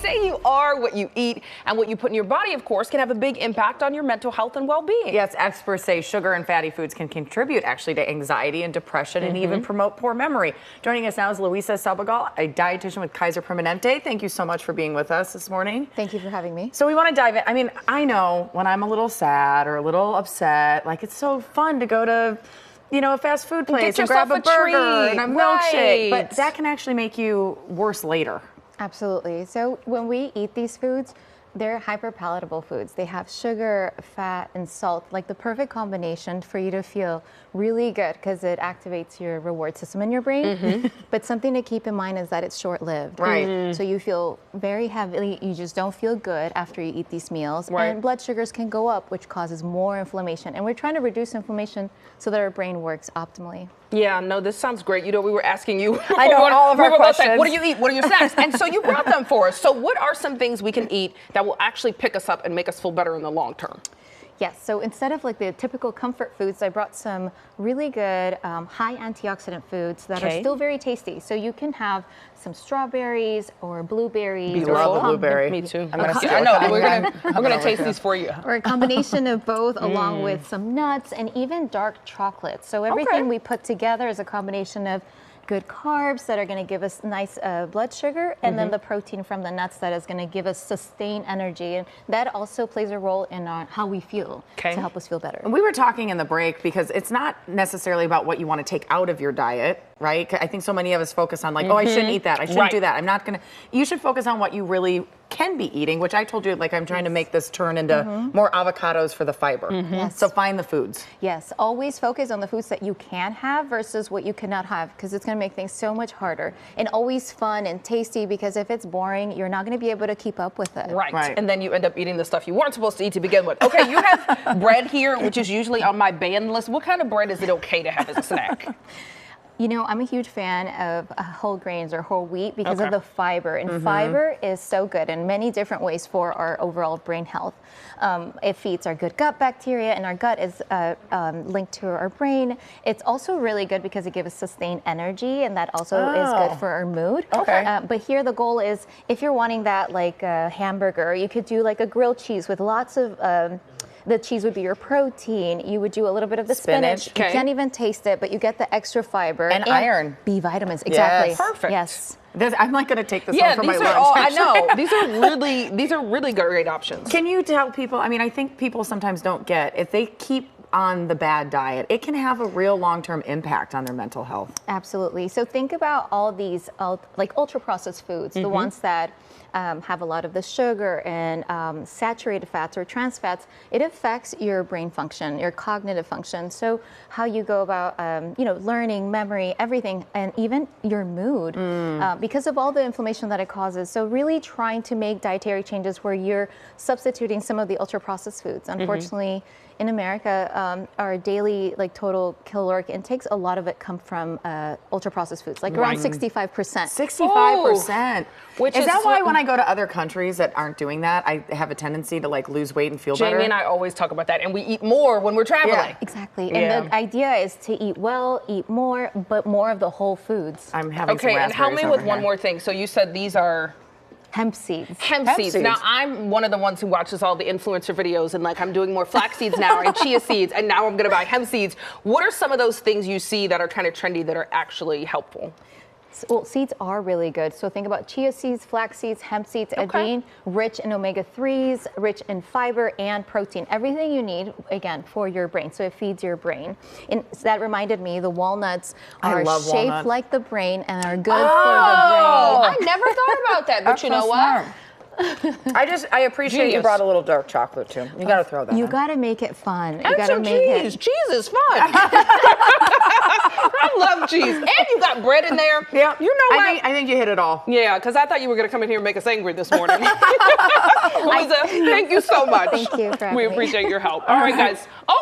say you are what you eat, and what you put in your body, of course, can have a big impact on your mental health and well-being. Yes, experts say sugar and fatty foods can contribute actually to anxiety and depression and even promote poor memory. Joining us now is Luisa Sabogal, a dietitian with Kaiser Permanente. Thank you so much for being with us this morning. Thank you for having me. So we want to dive in. I mean, I know when I'm a little sad or a little upset, like it's so fun to go to, you know, a fast food place and grab a burger and a milkshake, but that can actually make you worse later. Absolutely. So when we eat these foods, they're hyperpalatable foods. They have sugar, fat, and salt, like the perfect combination for you to feel really good because it activates your reward system in your brain. But something to keep in mind is that it's short-lived. Right. So you feel very heavily, you just don't feel good after you eat these meals. Right. And blood sugars can go up, which causes more inflammation. And we're trying to reduce inflammation so that our brain works optimally. Yeah, no, this sounds great. You know, we were asking you. I know all of our questions. What do you eat? What are your snacks? And so you brought them for us. So what are some things we can eat that will actually pick us up and make us feel better in the long term? Yes, so instead of like the typical comfort foods, I brought some really good high antioxidant foods that are still very tasty. So you can have some strawberries or blueberries. I love the blueberry. Me too. I know. We're gonna taste these for you. Or a combination of both, along with some nuts and even dark chocolate. So everything we put together is a combination of good carbs that are going to give us nice blood sugar, and then the protein from the nuts that is going to give us sustained energy, and that also plays a role in how we feel to help us feel better. And we were talking in the break because it's not necessarily about what you want to take out of your diet, right? I think so many of us focus on like, oh, I shouldn't eat that. I shouldn't do that. I'm not going to. You should focus on what you really can be eating, which I told you, like I'm trying to make this turn into more avocados for the fiber. Yes. So find the foods. Yes, always focus on the foods that you can have versus what you cannot have, because it's going to make things so much harder. And always fun and tasty, because if it's boring, you're not going to be able to keep up with it. Right. And then you end up eating the stuff you weren't supposed to eat to begin with. Okay, you have bread here, which is usually on my banned list. What kind of bread is it okay to have as a snack? You know, I'm a huge fan of whole grains or whole wheat because of the fiber. And fiber is so good in many different ways for our overall brain health. It feeds our good gut bacteria, and our gut is linked to our brain. It's also really good because it gives us sustained energy, and that also is good for our mood. But here the goal is, if you're wanting that like hamburger, you could do like a grilled cheese with lots of the cheese would be your protein. You would do a little bit of the spinach. You can't even taste it, but you get the extra fiber. And iron. B vitamins, exactly. Yes. Perfect. Yes. I'm not going to take this home for my lunch. I know. These are really great options. Can you tell people, I mean, I think people sometimes don't get, if they keep on the bad diet, it can have a real long-term impact on their mental health. Absolutely. So think about all these like ultra-processed foods, the ones that have a lot of the sugar and saturated fats or trans fats. It affects your brain function, your cognitive function. So how you go about, learning, memory, everything, and even your mood, because of all the inflammation that it causes. So really trying to make dietary changes where you're substituting some of the ultra-processed foods. Unfortunately, in America, our daily total caloric intakes, a lot of it come from ultra-processed foods, like around 65%. 65%. Which is that why when I go to other countries that aren't doing that, I have a tendency to lose weight and feel better? Jamie and I always talk about that, and we eat more when we're traveling. Yeah. Exactly. And the idea is to eat well, eat more, but more of the whole foods. I'm having some and raspberries help me over with one here. more thing. So you said these are hemp seeds. Hemp seeds. Now, I'm one of the ones who watches all the influencer videos, and I'm doing more flax seeds now and chia seeds, and now I'm going to buy hemp seeds. What are some of those things you see that are kind of trendy that are actually helpful? Well, seeds are really good. So think about chia seeds, flax seeds, hemp seeds, again, rich in omega-3s, rich in fiber and protein. Everything you need, again, for your brain. So it feeds your brain. And that reminded me, the walnuts are shaped like the brain and are good for the brain. I never thought about that, but you know what? I appreciate you brought a little dark chocolate too. You got to throw that. You got to make it fun. You got to make it. Cheese is fun. I love cheese, and you got bread in there. Yeah, you know what? I think you hit it all. Yeah, because I thought you were going to come in here and make us angry this morning. Luisa, thank you so much. Thank you for having We me. appreciate your help. All right, guys. Oh.